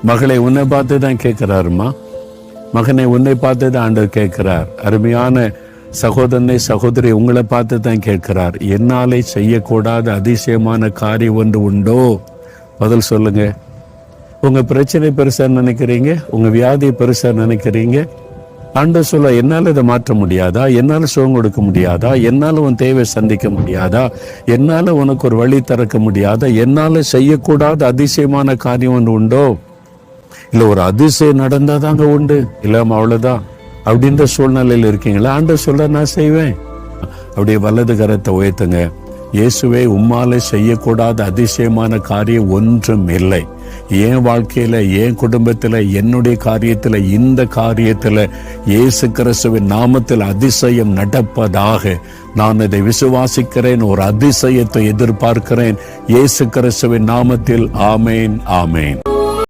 மகளை உன்னை பார்த்து தான் கேட்கிறாருமா, மகனை உன்னை பார்த்து தான் ஆண்டவர் கேட்கிறார். அருமையான சகோதரனை சகோதரி உங்களை பார்த்து தான் கேட்கிறார். என்னாலே செய்யக்கூடாத அதிசயமான காரியம் ஒன்று உண்டோ? பதில் சொல்லுங்க. உங்க பிரச்சனை பெருசா நினைக்கிறீங்க, உங்க வியாதியை பெருசா நினைக்கிறீங்க. ஆண்டவர் சொல்ல, என்னால இதை மாற்ற முடியாதா? என்னால சுகம் கொடுக்க முடியாதா? என்னால உன் தேவை சந்திக்க முடியாதா? என்னால உனக்கு ஒரு வழி திறக்க முடியாதா? என்னால செய்யக்கூடாத அதிசயமான காரியம் ஒன்று உண்டோ? இல்ல ஒரு அதிசயம் நடந்தாதாங்க உண்டு, இல்லாம அவ்வளவுதான் அப்படின்ற சூழ்நிலையில் இருக்கீங்களா? ஆண்டவர் சொல்ல, நான் செய்வேன். அப்படியே வலது கரத்தை உயர்த்துங்க. இயேசுவே, உம்மாலே செய்யக்கூடாத அதிசயமான காரியம் ஒன்றும் இல்லை. என் வாழ்க்கையில, என் குடும்பத்துல, என்னுடைய காரியத்துல, இந்த காரியத்துல இயேசு கிறிஸ்துவின் நாமத்தில் அதிசயம் நடப்பதாக நான் இதை விசுவாசிக்கிறேன். ஒரு அதிசயத்தை எதிர்பார்க்கிறேன். இயேசு கிறிஸ்துவின் நாமத்தில் ஆமேன், ஆமேன்.